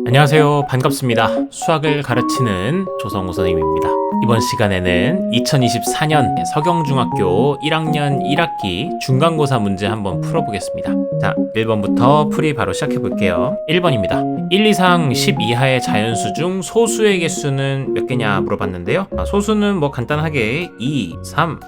안녕하세요. 반갑습니다. 수학을 가르치는 조성우 선생님입니다. 이번 시간에는 2024년 서경중학교 1학년 1학기 중간고사 문제 한번 풀어보겠습니다. 자, 1번부터 풀이 바로 시작해 볼게요. 1번입니다. 1 이상 10 이하의 자연수 중 소수의 개수는 몇 개냐 물어봤는데요. 소수는 뭐 간단하게 2, 3,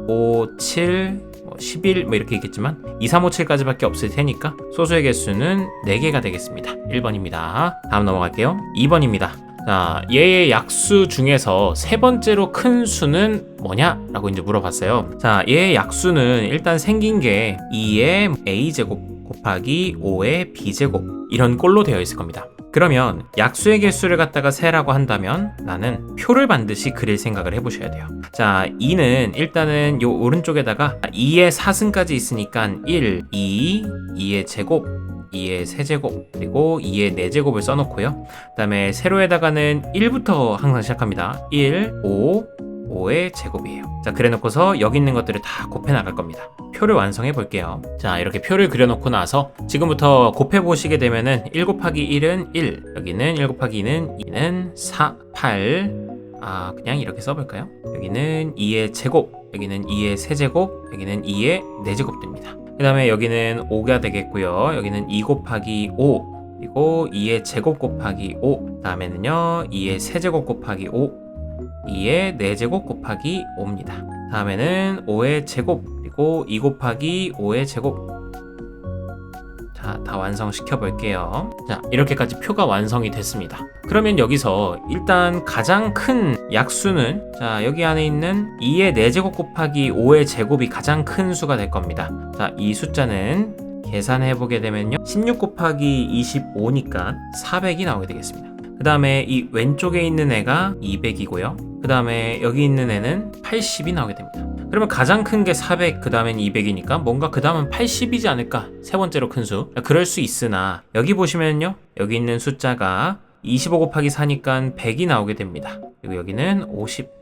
5, 7, 11 이렇게 있겠지만 2, 3, 5, 7까지밖에 없을 테니까 소수의 개수는 4개가 되겠습니다. 1번입니다. 다음 넘어갈게요. 2번입니다. 자, 얘의 약수 중에서 세 번째로 큰 수는 뭐냐? 라고 이제 물어봤어요. 자, 얘의 약수는 일단 생긴 게 2의 a제곱 곱하기 5의 b제곱 이런 꼴로 되어 있을 겁니다. 그러면 약수의 개수를 갖다가 세라고 한다면 나는 표를 반드시 그릴 생각을 해보셔야 돼요. 자, 2는 일단은 요 오른쪽에다가 2의 4승까지 있으니까 1, 2, 2의 제곱, 2의 세제곱, 그리고 2의 4제곱을 써놓고요. 그 다음에 세로에다가는 1부터 항상 시작합니다. 1, 5, 5의 제곱이에요. 자, 그래 놓고서 여기 있는 것들을 다 곱해 나갈 겁니다. 표를 완성해 볼게요. 자, 이렇게 표를 그려놓고 나서 지금부터 곱해 보시게 되면은 1 곱하기 1은 1, 여기는 1 곱하기 2는 2는 4, 8, 그냥 이렇게 써볼까요? 여기는 2의 제곱, 여기는 2의 세제곱, 여기는 2의 4제곱 됩니다. 그 다음에 여기는 5가 되겠고요. 여기는 2 곱하기 5, 그리고 2의 제곱 곱하기 5, 다음에는요 2의 세제곱 곱하기 5, 2의 4제곱 곱하기 5입니다. 다음에는 5의 제곱, 그리고 2 곱하기 5의 제곱. 자, 다 완성시켜 볼게요. 자, 이렇게까지 표가 완성이 됐습니다. 그러면 여기서 일단 가장 큰 약수는, 자, 여기 안에 있는 2의 4제곱 곱하기 5의 제곱이 가장 큰 수가 될 겁니다. 자, 이 숫자는 계산해 보게 되면요 16 곱하기 25니까 400이 나오게 되겠습니다. 그 다음에 이 왼쪽에 있는 애가 200이고요. 그 다음에 여기 있는 애는 80이 나오게 됩니다. 그러면 가장 큰 게 400, 그 다음엔 200이니까 뭔가 그 다음은 80이지 않을까? 세 번째로 큰 수. 그럴 수 있으나 여기 보시면요. 여기 있는 숫자가 25 곱하기 4니까 100이 나오게 됩니다. 그리고 여기는 50.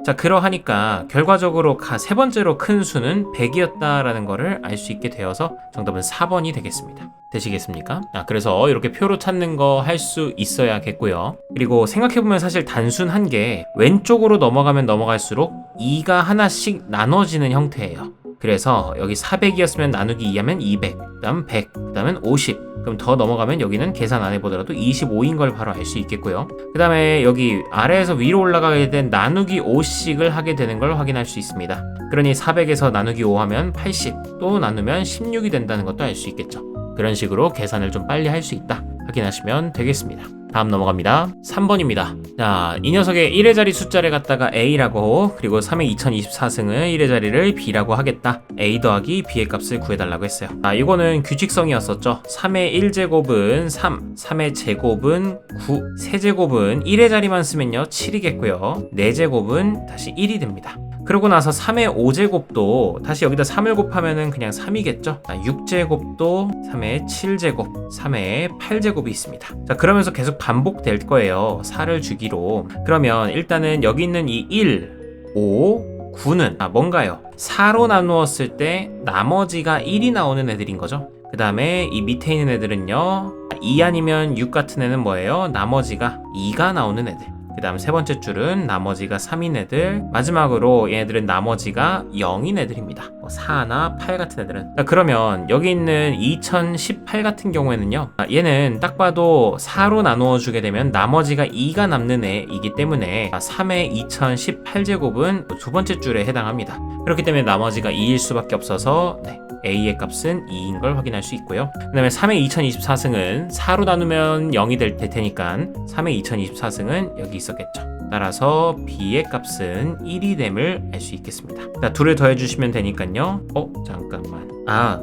자, 그러하니까 결과적으로 세 번째로 큰 수는 100이었다라는 거를 알 수 있게 되어서 정답은 4번이 되겠습니다. 되시겠습니까? 그래서 이렇게 표로 찾는 거 할 수 있어야겠고요. 그리고 생각해보면 사실 단순한 게 왼쪽으로 넘어가면 넘어갈수록 2가 하나씩 나눠지는 형태예요. 그래서 여기 400이었으면 나누기 2하면 200, 그 다음 100, 그 다음은 50. 그럼 더 넘어가면 여기는 계산 안 해보더라도 25인 걸 바로 알 수 있겠고요. 그 다음에 여기 아래에서 위로 올라가게 된 나누기 5씩을 하게 되는 걸 확인할 수 있습니다. 그러니 400에서 나누기 5 하면 80, 또 나누면 16이 된다는 것도 알 수 있겠죠. 그런 식으로 계산을 좀 빨리 할 수 있다 확인하시면 되겠습니다. 다음 넘어갑니다. 3번입니다. 자, 이 녀석의 1의 자리 숫자를 갖다가 A라고, 그리고 3의 2024승을 1의 자리를 B라고 하겠다. A 더하기 B의 값을 구해달라고 했어요. 자, 이거는 규칙성이었었죠. 3의 1제곱은 3, 3의 제곱은 9, 세제곱은 1의 자리만 쓰면요 7이겠고요. 4제곱은 다시 1이 됩니다. 그러고 나서 3의 5제곱도 다시 여기다 3을 곱하면은 그냥 3이겠죠. 6제곱도 3의 7제곱, 3의 8제곱이 있습니다. 자, 그러면서 계속 반복될 거예요. 4를 주기로. 그러면 일단은 여기 있는 이 1, 5, 9는 뭔가요? 4로 나누었을 때 나머지가 1이 나오는 애들인 거죠. 그 다음에 이 밑에 있는 애들은요 2 아니면 6 같은 애는 뭐예요? 나머지가 2가 나오는 애들. 그 다음 세 번째 줄은 나머지가 3인 애들, 마지막으로 얘네들은 나머지가 0인 애들입니다. 4나 8 같은 애들은. 자, 그러면 여기 있는 2018 같은 경우에는요 얘는 딱 봐도 4로 나누어 주게 되면 나머지가 2가 남는 애이기 때문에 3의 2018제곱은 두 번째 줄에 해당합니다. 그렇기 때문에 나머지가 2일 수밖에 없어서 A의 값은 2인 걸 확인할 수 있고요. 그 다음에 3의 2024승은 4로 나누면 0이 될 테니까 3의 2024승은 여기 있었겠죠. 따라서 B의 값은 1이 됨을 알 수 있겠습니다. 자, 둘을 더해주시면 되니까요. 잠깐만.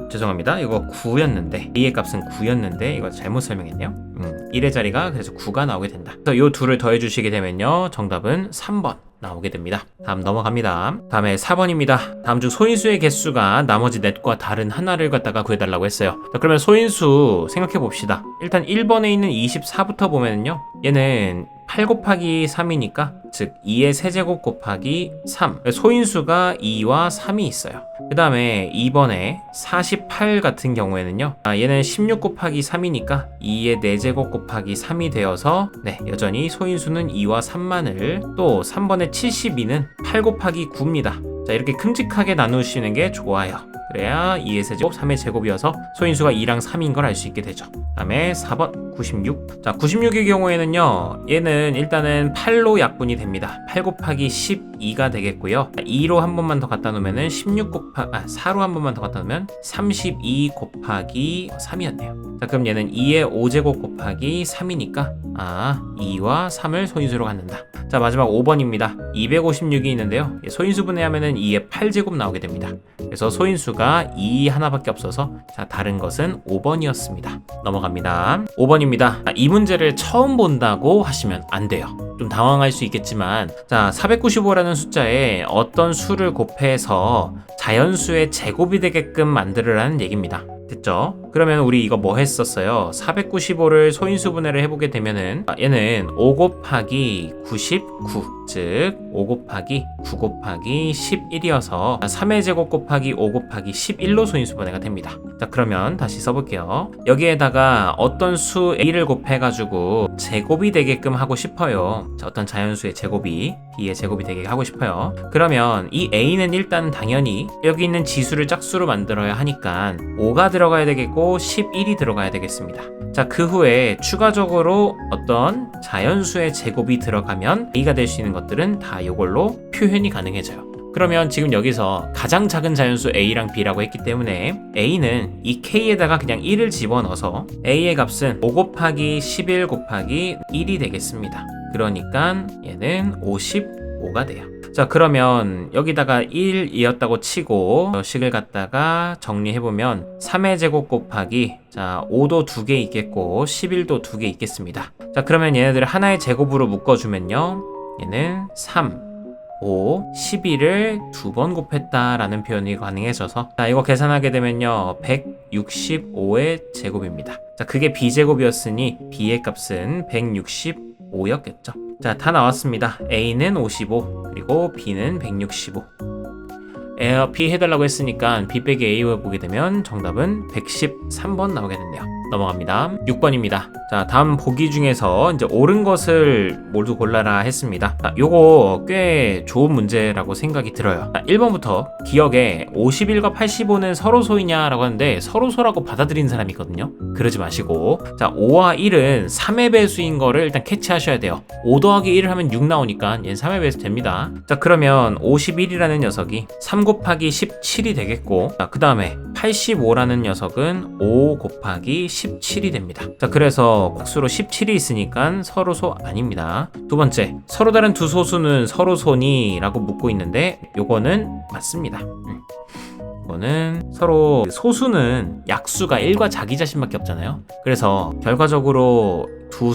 죄송합니다. 이거 9였는데 A의 값은 9였는데 이거 잘못 설명했네요. 1의 자리가 그래서 9가 나오게 된다. 그래서 이 둘을 더해주시게 되면요 정답은 3번 나오게 됩니다. 다음 넘어갑니다. 다음에 4번입니다. 다음 중 소인수의 개수가 나머지 넷과 다른 하나를 갖다가 구해달라고 했어요. 자, 그러면 소인수 생각해 봅시다. 일단 1번에 있는 24부터 보면요 얘는 8 곱하기 3이니까 즉 2의 세제곱 곱하기 3 소인수가 2와 3이 있어요. 그 다음에 2번에 48 같은 경우에는요 얘는 16 곱하기 3이니까 2의 4제곱 곱하기 3이 되어서 여전히 소인수는 2와 3만을 또 3번의 72는 8 곱하기 9입니다. 자 이렇게 큼직하게 나누시는 게 좋아요. 그래야 2의 세제곱 3의 제곱이어서 소인수가 2랑 3인 걸 알 수 있게 되죠. 그 다음에 4번 96. 자 96의 경우에는요 얘는 일단은 8로 약분이 됩니다. 8 곱하기 12가 되겠고요. 2로 한 번만 더 갖다 놓으면 4로 한 번만 더 갖다 놓으면 32 곱하기 3이었네요. 자 그럼 얘는 2의 5제곱 곱하기 3이니까 2와 3을 소인수로 갖는다. 자 마지막 5번입니다. 256이 있는데요 소인수 분해하면 2의 8제곱 나오게 됩니다. 그래서 소인수가 2 하나밖에 없어서 자 다른 것은 5번이었습니다. 넘어갑니다. 5번입니다. 이 문제를 처음 본다고 하시면 안 돼요. 좀 당황할 수 있겠지만 자 495라는 숫자에 어떤 수를 곱해서 자연수의 제곱이 되게끔 만들으라는 얘기입니다. 됐죠? 그러면 우리 이거 뭐 했었어요? 495를 소인수 분해를 해보게 되면은 얘는 5 곱하기 99 즉 5 곱하기 9 곱하기 11이어서 3의 제곱 곱하기 5 곱하기 11로 소인수 분해가 됩니다. 자 그러면 다시 써볼게요. 여기에다가 어떤 수 A를 곱해가지고 제곱이 되게끔 하고 싶어요. 자 어떤 자연수의 제곱이 B의 제곱이 되게 하고 싶어요. 그러면 이 A는 일단 당연히 여기 있는 지수를 짝수로 만들어야 하니까 5가 들어가야 되겠고 11이 들어가야 되겠습니다. 자 그 후에 추가적으로 어떤 자연수의 제곱이 들어가면 A가 될 수 있는 것들은 다 이걸로 표현이 가능해져요. 그러면 지금 여기서 가장 작은 자연수 A랑 B라고 했기 때문에 A는 이 K에다가 그냥 1을 집어넣어서 A의 값은 5 곱하기 11 곱하기 1이 되겠습니다. 그러니까 얘는 55가 돼요. 자 그러면 여기다가 1이었다고 치고 식을 갖다가 정리해보면 3의 제곱 곱하기 자 5도 2개 있겠고 11도 2개 있겠습니다. 자 그러면 얘네들을 하나의 제곱으로 묶어주면요 얘는 3 5, 11을 2번 곱했다라는 표현이 가능해져서 자 이거 계산하게 되면요 165의 제곱입니다. 자 그게 B제곱이었으니 B의 값은 165였겠죠. 자 다 나왔습니다. A는 55 그리고 B는 165. B 해달라고 했으니까 B 빼기 A를 보게 되면 정답은 113번 나오게 됐네요. 넘어갑니다. 6번입니다. 자 다음 보기 중에서 이제 옳은 것을 모두 골라라 했습니다. 요거 꽤 좋은 문제라고 생각이 들어요. 1번부터 기억에 51과 85는 서로소이냐 라고 하는데 서로소라고 받아들인 사람이 있거든요. 그러지 마시고 자 5와 1은 3의 배수인 거를 일단 캐치하셔야 돼요. 5 더하기 1을 하면 6 나오니까 얘는 3의 배수 됩니다. 자 그러면 51이라는 녀석이 3 곱하기 17이 되겠고 자 그 다음에 85라는 녀석은 5 곱하기 17이 됩니다. 자 그래서 곱수로 17이 있으니까 서로소 아닙니다. 두 번째 서로 다른 두 소수는 서로소니 라고 묻고 있는데 요거는 맞습니다. 이거는 서로 소수는 약수가 1과 자기 자신밖에 없잖아요. 그래서 결과적으로 두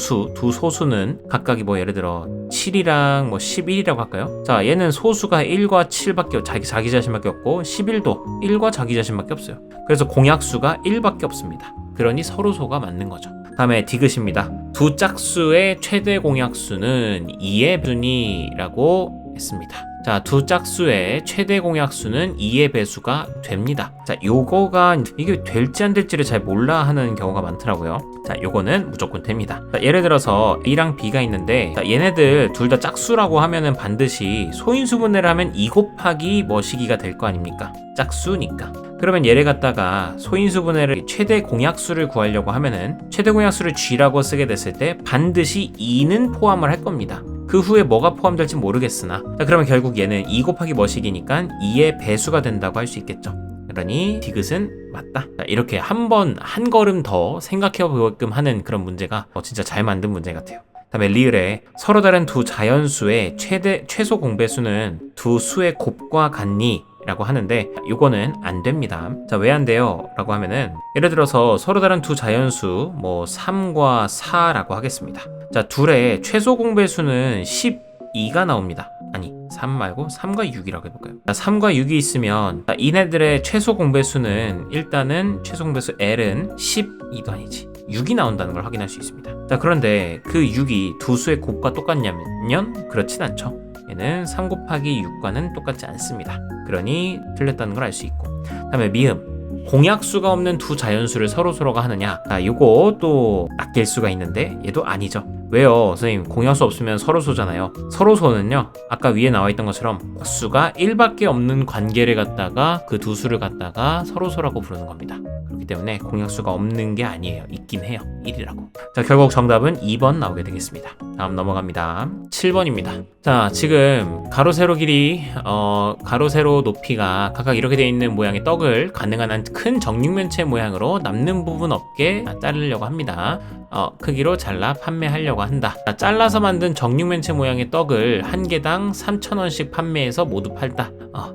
소수는 각각이 뭐 예를 들어 7이랑 뭐 11이라고 할까요? 자 얘는 소수가 1과 7밖에 자기 자신밖에 없고 11도 1과 자기 자신밖에 없어요. 그래서 공약수가 1밖에 없습니다. 그러니 서로소가 맞는 거죠. 다음에 디귿입니다. 두 짝수의 최대 공약수는 2의 분위라고 했습니다. 자, 두 짝수의 최대 공약수는 2의 배수가 됩니다. 자, 요거가 이게 될지 안 될지를 잘 몰라 하는 경우가 많더라고요. 자, 요거는 무조건 됩니다. 자, 예를 들어서 A랑 B가 있는데 자, 얘네들 둘 다 짝수라고 하면은 반드시 소인수 분해를 하면 2 곱하기 뭐시기가 될 거 아닙니까? 짝수니까. 그러면 얘를 갖다가 소인수 분해를 최대 공약수를 구하려고 하면은 최대 공약수를 G라고 쓰게 됐을 때 반드시 2는 포함을 할 겁니다. 그 후에 뭐가 포함될지 모르겠으나 자, 그러면 결국 얘는 2 곱하기 뭐식이니까 2의 배수가 된다고 할 수 있겠죠. 그러니 디귿은 맞다. 자, 이렇게 한 걸음 더 생각해 보게끔 하는 그런 문제가 진짜 잘 만든 문제 같아요. 다음에 리을에 서로 다른 두 자연수의 최소 공배수는 두 수의 곱과 같니? 라고 하는데 이거는 안 됩니다. 자, 왜 안 돼요? 라고 하면은 예를 들어서 서로 다른 두 자연수 뭐 3과 4라고 하겠습니다. 자, 둘의 최소 공배수는 12가 나옵니다. 아니 3 말고 3과 6이라고 해볼까요? 자, 3과 6이 있으면 자, 이네들의 최소 공배수는 일단은 최소 공배수 L은 12도 아니지 6이 나온다는 걸 확인할 수 있습니다. 자, 그런데 그 6이 두 수의 곱과 똑같냐면 그렇진 않죠. 얘는 3 곱하기 6과는 똑같지 않습니다. 그러니 틀렸다는 걸 알 수 있고, 다음에 미음, 공약수가 없는 두 자연수를 서로가 하느냐. 자, 요거 또 아낄 수가 있는데 얘도 아니죠. 왜요? 선생님, 공약수 없으면 서로소잖아요. 서로소는요, 아까 위에 나와 있던 것처럼 수가 1밖에 없는 관계를 갖다가 그 두 수를 갖다가 서로소라고 부르는 겁니다. 그렇기 때문에 공약수가 없는 게 아니에요. 있긴 해요. 1이라고. 자, 결국 정답은 2번 나오게 되겠습니다. 다음 넘어갑니다. 7번입니다. 자, 지금 가로 세로 길이 가로 세로 높이가 각각 이렇게 되어 있는 모양의 떡을 가능한 한 큰 정육면체 모양으로 남는 부분 없게 자르려고 합니다. 크기로 잘라 판매하려고 한다. 자, 잘라서 만든 정육면체 모양의 떡을 한 개당 3,000원씩 판매해서 모두 팔다.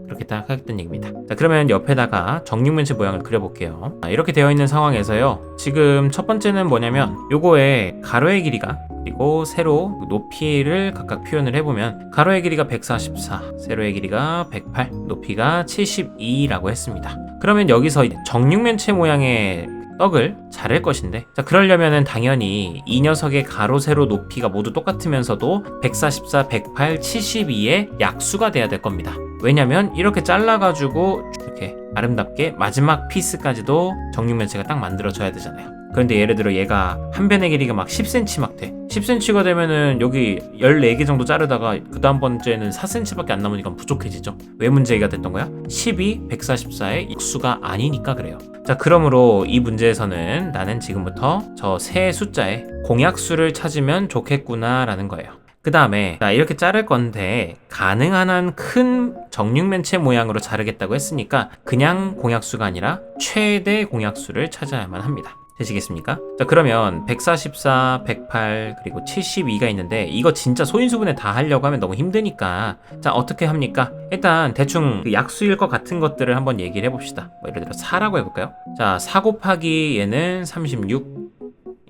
이렇게 딱 하겠다는 얘기입니다. 자, 그러면 옆에다가 정육면체 모양을 그려볼게요. 이렇게 되어 있는 상황에서요, 지금 첫 번째는 뭐냐면 요거의 가로의 길이가 그리고 세로 높이를 각각 표현을 해보면 가로의 길이가 144, 세로의 길이가 108, 높이가 72라고 했습니다. 그러면 여기서 정육면체 모양의 떡을 자를 것인데, 자, 그러려면은 당연히 이 녀석의 가로 세로 높이가 모두 똑같으면서도 144, 108, 72의 약수가 돼야 될 겁니다. 왜냐면 이렇게 잘라가지고 이렇게 아름답게 마지막 피스까지도 정육면체가 딱 만들어져야 되잖아요. 그런데 예를 들어 얘가 한 변의 길이가 막 10cm 막 돼. 10cm가 되면은 여기 14개 정도 자르다가 그 다음 번째는 4cm밖에 안 남으니까 부족해지죠. 왜 문제가 됐던 거야? 12, 144의 익수가 아니니까 그래요. 자, 그러므로 이 문제에서는 나는 지금부터 저 세 숫자의 공약수를 찾으면 좋겠구나 라는 거예요. 그 다음에 이렇게 자를 건데 가능한 한 큰 정육면체 모양으로 자르겠다고 했으니까 그냥 공약수가 아니라 최대 공약수를 찾아야만 합니다. 되시겠습니까? 자, 그러면 144, 108, 그리고 72가 있는데 이거 진짜 소인수분해 다 하려고 하면 너무 힘드니까, 자, 어떻게 합니까? 일단 대충 그 약수일 것 같은 것들을 한번 얘기를 해봅시다. 뭐 예를 들어 4라고 해볼까요? 자, 4 곱하기 얘는 36,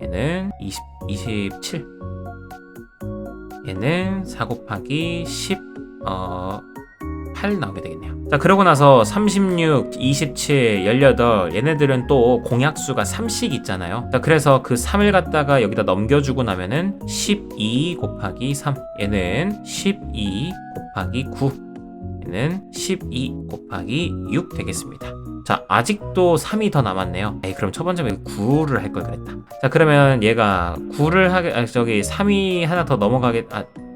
얘는 27, 얘는 4 곱하기 10, 8 나오게 되겠네요. 자, 그러고 나서 36, 27, 18 얘네들은 또 공약수가 3씩 있잖아요. 자, 그래서 그 3을 갖다가 여기다 넘겨주고 나면은 12 곱하기 3, 얘는 12 곱하기 9, 얘는 12 곱하기 6 되겠습니다. 자, 아직도 3이 더 남았네요. 그럼 첫 번째 9를 할 걸 그랬다. 자, 그러면 얘가 9를 하게, 3이 하나 더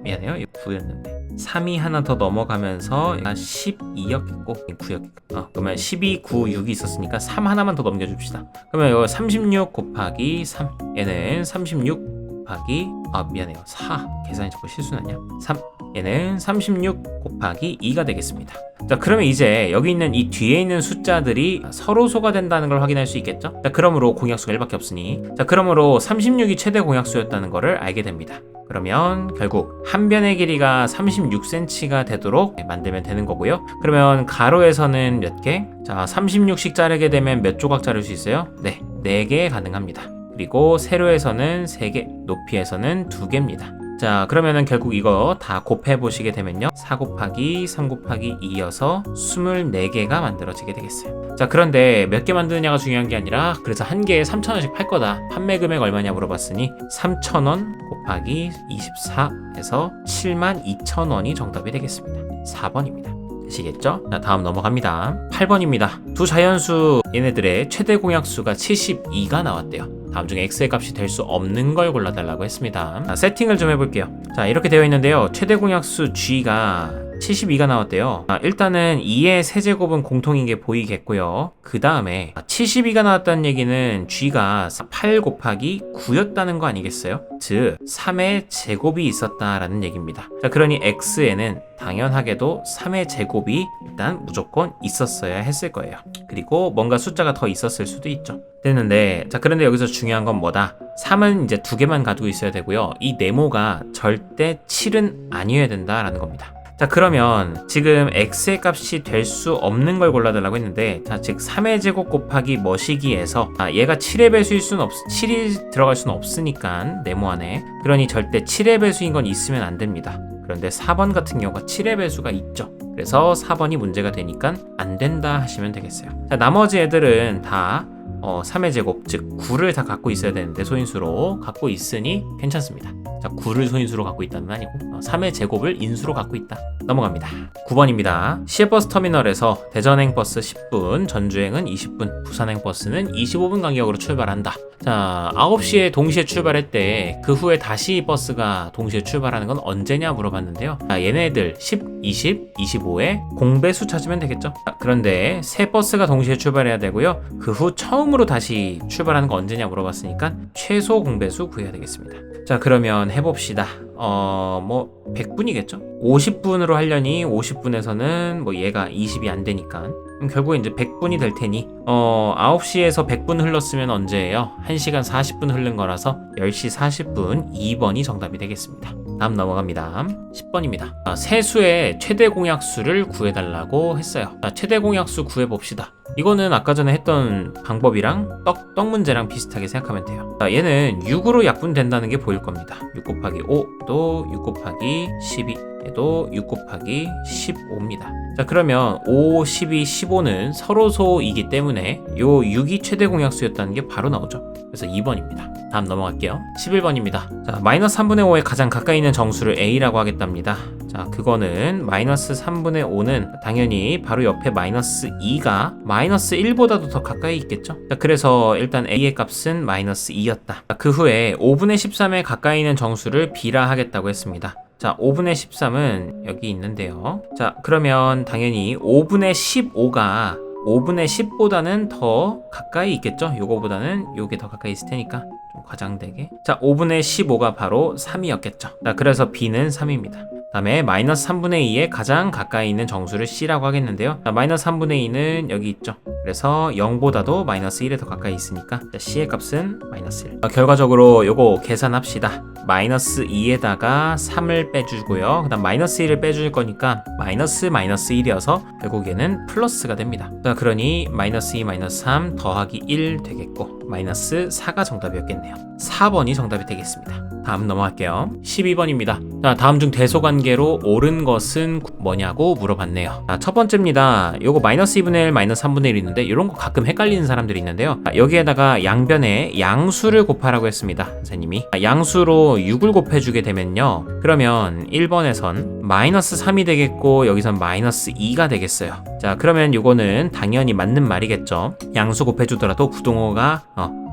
미안해요. 이거 9였는데 3이 하나 더 넘어가면서 얘가 12였겠고 9였겠고, 그러면 12, 9, 6이 있었으니까 3 하나만 더 넘겨줍시다. 그러면 이거 36 곱하기 3, 얘는 36 곱하기 미안해요. 4 계산이 자꾸 실수나냐? 3, 얘는 36 곱하기 2가 되겠습니다. 자, 그러면 이제 여기 있는 이 뒤에 있는 숫자들이 서로소가 된다는 걸 확인할 수 있겠죠? 자, 그러므로 공약수가 1밖에 없으니, 자, 그러므로 36이 최대 공약수였다는 것을 알게 됩니다. 그러면 결국 한 변의 길이가 36cm가 되도록 만들면 되는 거고요. 그러면 가로에서는 몇 개? 자, 36씩 자르게 되면 몇 조각 자를 수 있어요? 네, 4개 가능합니다. 그리고 세로에서는 3개, 높이에서는 2개입니다. 자, 그러면은 결국 이거 다 곱해 보시게 되면요, 4 곱하기 3 곱하기 2여서 24개가 만들어지게 되겠어요. 자, 그런데 몇 개 만드느냐가 중요한 게 아니라, 그래서 한 개에 3,000원씩 팔 거다, 판매 금액 얼마냐 물어봤으니 3,000원 곱하기 24에서 72,000원이 정답이 되겠습니다. 4번입니다. 되시겠죠? 자, 다음 넘어갑니다. 8번입니다. 두 자연수 얘네들의 최대 공약수가 72가 나왔대요. 다음 중에 x의 값이 될 수 없는 걸 골라달라고 했습니다. 자, 세팅을 좀 해볼게요. 자, 이렇게 되어 있는데요, 최대 공약수 g가 72가 나왔대요. 일단은 2의 세제곱은 공통인 게 보이겠고요. 그 다음에 72가 나왔다는 얘기는 g가 8 곱하기 9였다는 거 아니겠어요? 즉 3의 제곱이 있었다라는 얘기입니다. 자, 그러니 x에는 당연하게도 3의 제곱이 일단 무조건 있었어야 했을 거예요. 그리고 뭔가 숫자가 더 있었을 수도 있죠. 됐는데, 자, 그런데 여기서 중요한 건 뭐다? 3은 이제 2개만 가지고 있어야 되고요, 이 네모가 절대 7은 아니어야 된다라는 겁니다. 자, 그러면 지금 x의 값이 될 수 없는 걸 골라달라고 했는데, 자, 즉 3의 제곱 곱하기 머시기에서 얘가 7의 배수일 수는 7이 들어갈 수는 없으니까 네모 안에, 그러니 절대 7의 배수인 건 있으면 안 됩니다. 그런데 4번 같은 경우가 7의 배수가 있죠. 그래서 4번이 문제가 되니까 안 된다 하시면 되겠어요. 자, 나머지 애들은 다 3의 제곱 즉 9를 다 갖고 있어야 되는데 소인수로 갖고 있으니 괜찮습니다. 자, 9를 소인수로 갖고 있다는 건 아니고 3의 제곱을 인수로 갖고 있다. 넘어갑니다. 9번입니다. 시외버스 터미널에서 대전행 버스 10분, 전주행은 20분, 부산행 버스는 25분 간격으로 출발한다. 자, 9시에 동시에 출발했대. 그 후에 다시 버스가 동시에 출발하는 건 언제냐 물어봤는데요. 자, 얘네들 10, 20, 25에 공배수 찾으면 되겠죠. 자, 그런데 세 버스가 동시에 출발해야 되고요. 그 후 처음으로 다시 출발하는 건 언제냐 물어봤으니까 최소 공배수 구해야 되겠습니다. 자, 그러면 해봅시다. 100분이겠죠? 50분으로 하려니 50분에서는 얘가 20이 안 되니까 그럼 결국에 이제 100분이 될 테니 9시에서 100분 흘렀으면 언제예요? 1시간 40분 흐른 거라서 10시 40분 2번이 정답이 되겠습니다. 다음 넘어갑니다. 10번입니다. 세수의 최대 공약수를 구해달라고 했어요. 자, 최대 공약수 구해봅시다. 이거는 아까 전에 했던 방법이랑 떡 문제랑 비슷하게 생각하면 돼요. 자, 얘는 6으로 약분된다는 게 보일 겁니다. 6 곱하기 5또 6 곱하기 12 얘도 6 곱하기 15입니다. 자, 그러면 5, 12, 15는 서로소이기 때문에 요 6이 최대 공약수였다는 게 바로 나오죠. 그래서 2번입니다. 다음 넘어갈게요. 11번입니다. 자, 마이너스 3분의 5에 가장 가까이 있는 정수를 A라고 하겠답니다. 자, 그거는 마이너스 3분의 5는 당연히 바로 옆에 마이너스 2가 마이너스 1보다도 더 가까이 있겠죠. 자, 그래서 일단 A의 값은 마이너스 2였다. 자, 그 후에 5분의 13에 가까이 있는 정수를 B라 하겠다고 했습니다. 자, 5분의 13은 여기 있는데요. 자, 그러면 당연히 5분의 15가 5분의 10보다는 더 가까이 있겠죠? 요거보다는 요게 더 가까이 있을 테니까 좀 과장되게. 자, 5분의 15가 바로 3이었겠죠. 자, 그래서 B는 3입니다. 다음에 마이너스 3분의 2에 가장 가까이 있는 정수를 C라고 하겠는데요. 자, 마이너스 3분의 2는 여기 있죠. 그래서 0보다도 마이너스 1에 더 가까이 있으니까 자, C의 값은 마이너스 1. 결과적으로 요거 계산합시다. 마이너스 2에다가 3을 빼주고요. 그 다음 마이너스 1을 빼줄 거니까 마이너스 1이어서 결국에는 플러스가 됩니다. 자, 그러니 마이너스 2 마이너스 3 더하기 1 되겠고 마이너스 4가 정답이었겠네요. 4번이 정답이 되겠습니다. 다음 넘어갈게요. 12번입니다. 자, 다음 중 대소관계로 옳은 것은 뭐냐고 물어봤네요. 자, 첫 번째입니다. 요거 마이너스 2분의 1 마이너스 3분의 1 있는데 이런 거 가끔 헷갈리는 사람들이 있는데요. 자, 여기에다가 양변에 양수를 곱하라고 했습니다. 선생님이 양수로 6을 곱해주게 되면요, 그러면 1번에선 마이너스 3이 되겠고 여기선 마이너스 2가 되겠어요. 자, 그러면 요거는 당연히 맞는 말이겠죠. 양수 곱해주더라도 부동호가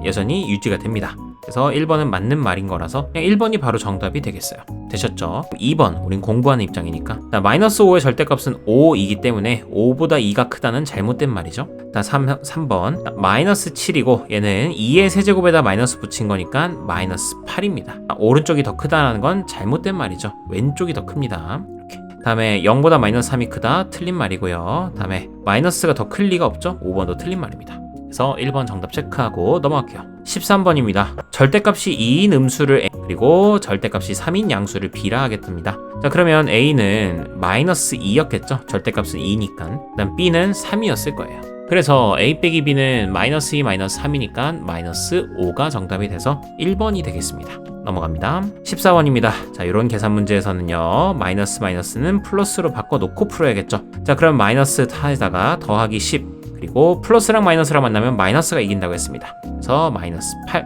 여전히 유지가 됩니다. 그래서 1번은 맞는 말인 거라서 그냥 1번이 바로 정답이 되겠어요. 되셨죠? 2번, 우린 공부하는 입장이니까. 자, 마이너스 5의 절대값은 5이기 때문에 5보다 2가 크다는 잘못된 말이죠. 자, 3번. 자, 마이너스 7이고 얘는 2의 세제곱에다 마이너스 붙인 거니까 마이너스 8입니다. 자, 오른쪽이 더 크다는 건 잘못된 말이죠. 왼쪽이 더 큽니다. 이렇게. 다음에 0보다 마이너스 3이 크다, 틀린 말이고요. 다음에 마이너스가 더 클 리가 없죠? 5번도 틀린 말입니다. 그래서 1번 정답 체크하고 넘어갈게요. 13번입니다. 절대값이 2인 음수를 A, 그리고 절대값이 3인 양수를 B라 하겠답니다. 자, 그러면 A는 마이너스 2였겠죠? 절대값은 2니까. 그다음 B는 3이었을 거예요. 그래서 A 빼기 B는 마이너스 2 마이너스 3이니까 마이너스 5가 정답이 돼서 1번이 되겠습니다. 넘어갑니다. 14번입니다. 자, 이런 계산 문제에서는요, 마이너스는 플러스로 바꿔놓고 풀어야겠죠. 자, 그럼 마이너스 타에다가 더하기 10, 그리고 플러스랑 마이너스랑 만나면 마이너스가 이긴다고 했습니다. 그래서 마이너스 8.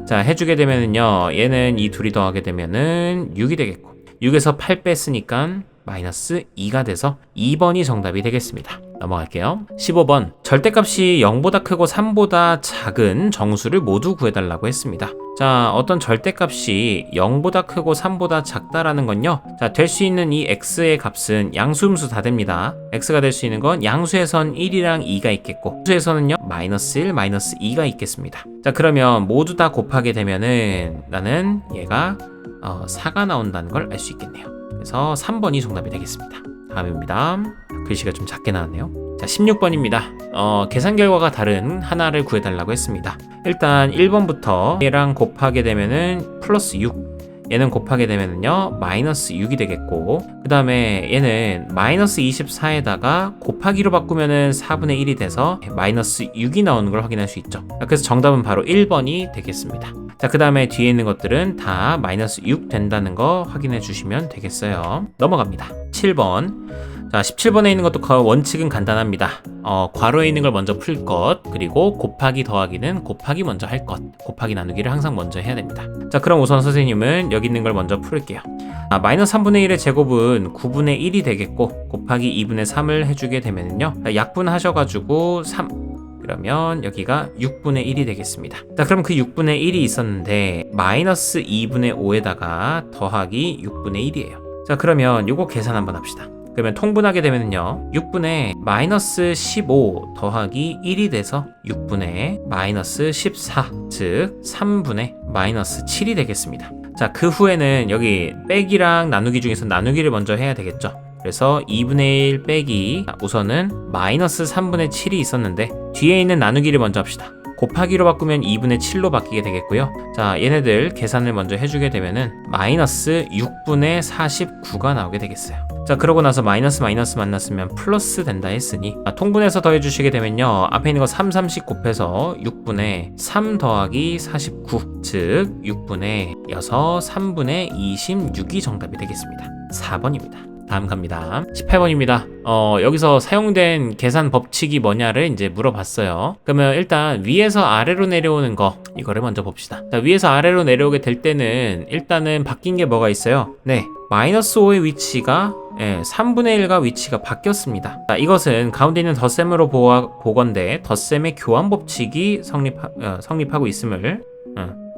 자, 해주게 되면은요, 얘는 이 둘이 더하게 되면은 6이 되겠고 6에서 8 뺐으니까 마이너스 2가 돼서 2번이 정답이 되겠습니다. 넘어갈게요. 15번. 절대값이 0보다 크고 3보다 작은 정수를 모두 구해달라고 했습니다. 자, 어떤 절대값이 0보다 크고 3보다 작다라는 건요, 자, 될 수 있는 이 x의 값은 양수음수 다 됩니다. x가 될 수 있는 건 양수에선 1이랑 2가 있겠고 수에서는요 마이너스 1, 마이너스 2가 있겠습니다. 자, 그러면 모두 다 곱하게 되면은 나는 얘가 4가 나온다는 걸 알 수 있겠네요. 그래서 3번이 정답이 되겠습니다. 다음입니다. 글씨가 좀 작게 나왔네요. 자, 16번입니다. 계산 결과가 다른 하나를 구해달라고 했습니다. 일단 1번부터 얘랑 곱하게 되면은 플러스 6, 얘는 곱하게 되면은요 마이너스 6이 되겠고, 그 다음에 얘는 마이너스 24에다가 곱하기로 바꾸면은 4분의 1이 돼서 마이너스 6이 나오는 걸 확인할 수 있죠. 그래서 정답은 바로 1번이 되겠습니다. 자, 그 다음에 뒤에 있는 것들은 다 마이너스 6 된다는 거 확인해 주시면 되겠어요. 넘어갑니다. 7번. 자, 17번에 있는 것도 원칙은 간단합니다. 괄호에 있는 걸 먼저 풀 것, 그리고 곱하기 더하기는 곱하기 먼저 할 것, 곱하기 나누기를 항상 먼저 해야 됩니다. 자, 그럼 우선 선생님은 여기 있는 걸 먼저 풀을게요. 마이너스 3분의 1의 제곱은 9분의 1이 되겠고, 곱하기 2분의 3을 해주게 되면요, 약분하셔가지고 3, 그러면 여기가 6분의 1이 되겠습니다. 자, 그럼 그 6분의 1이 있었는데 마이너스 2분의 5에다가 더하기 6분의 1이에요. 자, 그러면 요거 계산 한번 합시다. 그러면 통분하게 되면요 6분의 마이너스 15 더하기 1이 돼서 6분의 마이너스 14, 즉 3분의 마이너스 7이 되겠습니다. 자, 그 후에는 여기 빼기랑 나누기 중에서 나누기를 먼저 해야 되겠죠. 그래서 2분의 1 빼기, 우선은 마이너스 3분의 7이 있었는데 뒤에 있는 나누기를 먼저 합시다. 곱하기로 바꾸면 2분의 7로 바뀌게 되겠고요. 자, 얘네들 계산을 먼저 해주게 되면은 마이너스 6분의 49가 나오게 되겠어요. 자, 그러고 나서 마이너스 만났으면 플러스 된다 했으니 통분해서 더해주시게 되면요, 앞에 있는 거 3, 3씩 곱해서 6분의 3 더하기 49, 즉 6분의 6, 3분의 26이 정답이 되겠습니다. 4번입니다. 다음 갑니다. 18번입니다. 여기서 사용된 계산 법칙이 뭐냐를 이제 물어봤어요. 그러면 일단 위에서 아래로 내려오는 거, 이거를 먼저 봅시다. 자, 위에서 아래로 내려오게 될 때는 일단은 바뀐 게 뭐가 있어요? 네, 마이너스 5의 위치가 3분의 1과 위치가 바뀌었습니다. 자, 이것은 가운데 있는 덧셈으로 보건대 덧셈의 교환 법칙이 성립하고 있음을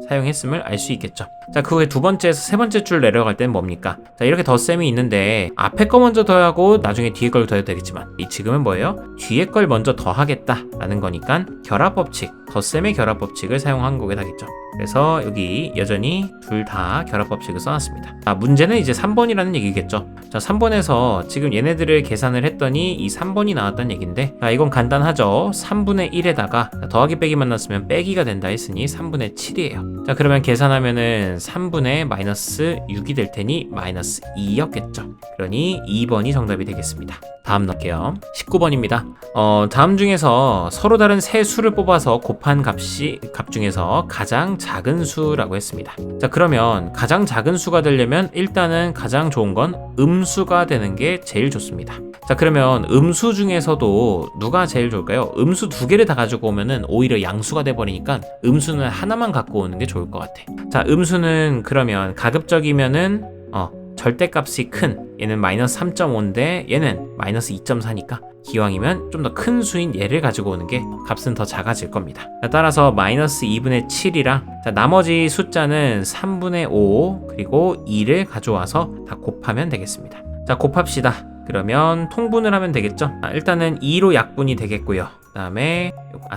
사용했음을 알 수 있겠죠. 자, 그 후에 두 번째에서 세 번째 줄 내려갈 때는 뭡니까? 자, 이렇게 덧셈이 있는데 앞에 거 먼저 더하고 나중에 뒤에 걸 더해도 되겠지만 지금은 뭐예요? 뒤에 걸 먼저 더하겠다 라는 거니까 결합법칙, 덧셈의 결합법칙을 사용한 거게 되겠죠. 그래서 여기 여전히 둘 다 결합법칙을 써놨습니다. 자, 문제는 이제 3번이라는 얘기겠죠. 자, 3번에서 지금 얘네들을 계산을 했더니 이 3번이 나왔다는 얘기인데, 자, 이건 간단하죠. 3분의 1에다가 더하기 빼기 만났으면 빼기가 된다 했으니 3분의 7이에요. 자, 그러면 계산하면은 3분의 마이너스 6이 될 테니 마이너스 2였겠죠. 그러니 2번이 정답이 되겠습니다. 다음 넣을게요. 19번입니다. 다음 중에서 서로 다른 세 수를 뽑아서 곱한 값 중에서 가장 작은 수라고 했습니다. 자, 그러면 가장 작은 수가 되려면 일단은 가장 좋은 건 음수가 되는 게 제일 좋습니다. 자, 그러면 음수 중에서도 누가 제일 좋을까요? 음수 두 개를 다 가지고 오면은 오히려 양수가 돼버리니까 음수는 하나만 갖고 오는 게 좋을 것 같아. 자, 음수는 그러면 가급적이면은 절대값이 큰 얘는 마이너스 3.5인데 얘는 마이너스 2.4니까 기왕이면 좀 더 큰 수인 얘를 가지고 오는 게 값은 더 작아질 겁니다. 자, 따라서 마이너스 2분의 7이랑 나머지 숫자는 3분의 5 그리고 2를 가져와서 다 곱하면 되겠습니다. 자, 곱합시다. 그러면 통분을 하면 되겠죠. 일단은 2로 약분이 되겠고요. 그 다음에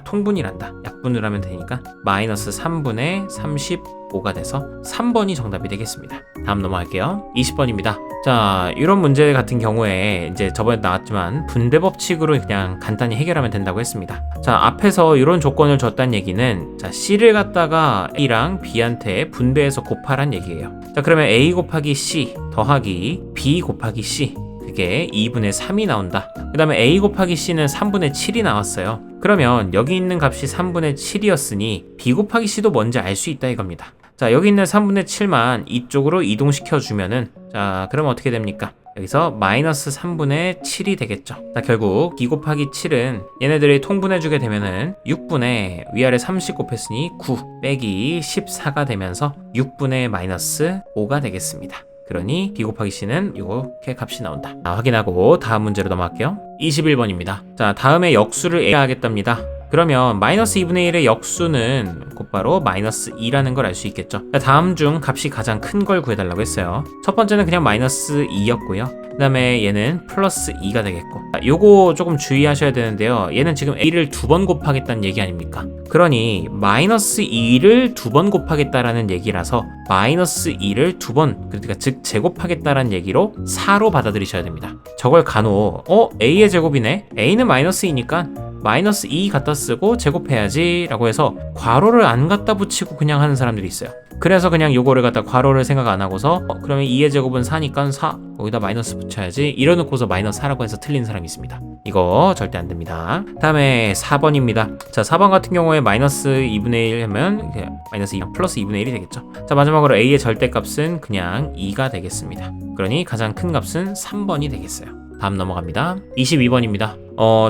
통분이란다. 약분을 하면 되니까 마이너스 3분의 35가 돼서 3번이 정답이 되겠습니다. 다음 넘어갈게요. 20번입니다. 자, 이런 문제 같은 경우에 이제 저번에 나왔지만 분배 법칙으로 그냥 간단히 해결하면 된다고 했습니다. 자, 앞에서 이런 조건을 줬다는 얘기는 자, C를 갖다가 A랑 B한테 분배해서 곱하란 얘기예요. 자, 그러면 A 곱하기 C 더하기 B 곱하기 C, 그게 2분의 3이 나온다. 그 다음에 A 곱하기 C는 3분의 7이 나왔어요. 그러면 여기 있는 값이 3분의 7이었으니 B 곱하기 C도 뭔지 알 수 있다 이겁니다. 자, 여기 있는 3분의 7만 이쪽으로 이동시켜 주면은, 자, 그러면 어떻게 됩니까? 여기서 마이너스 3분의 7이 되겠죠. 자, 결국 B 곱하기 7은 얘네들이 통분해주게 되면은 6분의 위아래 30 곱했으니 9 빼기 14가 되면서 6분의 마이너스 5가 되겠습니다. 그러니 B 곱하기 C는 이렇게 값이 나온다. 자, 확인하고 다음 문제로 넘어갈게요. 21번입니다. 자, 다음에 역수를 A가 하겠답니다. 그러면 마이너스 2분의 1의 역수는 곧바로 마이너스 2라는 걸 알 수 있겠죠. 자, 다음 중 값이 가장 큰 걸 구해달라고 했어요. 첫 번째는 그냥 마이너스 2였고요. 그 다음에 얘는 플러스 2가 되겠고, 자, 요거 조금 주의하셔야 되는데요. 얘는 지금 A를 두 번 곱하겠다는 얘기 아닙니까? 그러니 마이너스 2를 두 번 곱하겠다라는 얘기라서 마이너스 2를 두 번, 그러니까 즉 제곱하겠다라는 얘기로 4로 받아들이셔야 됩니다. 저걸 간혹 A의 제곱이네? A는 마이너스 2니까 마이너스 2 갖다 쓰고 제곱해야지 라고 해서 괄호를 안 갖다 붙이고 그냥 하는 사람들이 있어요. 그래서 그냥 요거를 갖다 괄호를 생각 안 하고서 그러면 2의 제곱은 4니까 4 거기다 마이너스 붙여야지 이러놓고서 마이너스 4라고 해서 틀린 사람이 있습니다. 이거 절대 안 됩니다. 다음에 4번입니다. 자, 4번 같은 경우에 마이너스 2분의 1 하면 마이너스 2 플러스 2분의 1이 되겠죠. 자, 마지막으로 A의 절대값은 그냥 2가 되겠습니다. 그러니 가장 큰 값은 3번이 되겠어요. 다음 넘어갑니다. 22번입니다.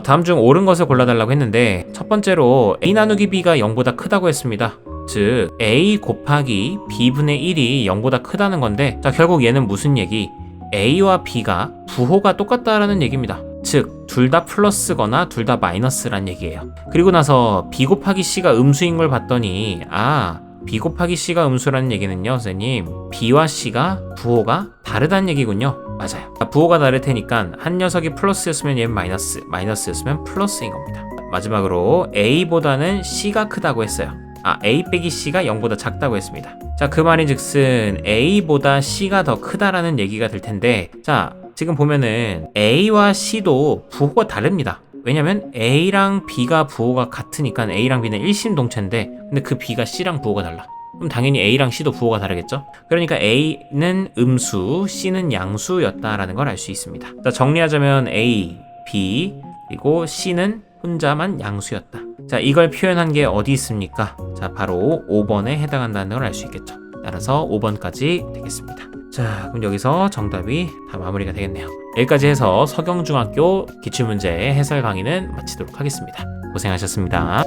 다음 중 옳은 것을 골라달라고 했는데 첫 번째로 a 나누기 b가 0보다 크다고 했습니다. 즉 a 곱하기 b분의 1이 0보다 크다는 건데, 자 결국 얘는 무슨 얘기? a와 b가 부호가 똑같다라는 얘기입니다. 즉 둘 다 플러스거나 둘 다 마이너스란 얘기예요. 그리고 나서 b 곱하기 c가 음수인 걸 봤더니 b 곱하기 c가 음수라는 얘기는요, 선생님, b와 c가 부호가 다르다는 얘기군요. 맞아요. 부호가 다를 테니까 한 녀석이 플러스였으면 얘는 마이너스, 마이너스였으면 플러스인 겁니다. 마지막으로 a보다는 c가 크다고 했어요. a 빼기 c가 0보다 작다고 했습니다. 자, 그 말인즉슨 a보다 c가 더 크다라는 얘기가 될 텐데, 자 지금 보면은 a와 c도 부호가 다릅니다. 왜냐면 a랑 b가 부호가 같으니까 a랑 b는 일심동체인데, 근데 그 b가 c랑 부호가 달라. 그럼 당연히 a랑 c도 부호가 다르겠죠? 그러니까 a는 음수, c는 양수였다라는 걸 알 수 있습니다. 자, 정리하자면 a, b, 그리고 c는 혼자만 양수였다. 자, 이걸 표현한 게 어디 있습니까? 자, 바로 5번에 해당한다는 걸 알 수 있겠죠. 따라서 5번까지 되겠습니다. 자, 그럼 여기서 정답이 다 마무리가 되겠네요. 여기까지 해서 서경중학교 기출문제 해설 강의는 마치도록 하겠습니다. 고생하셨습니다.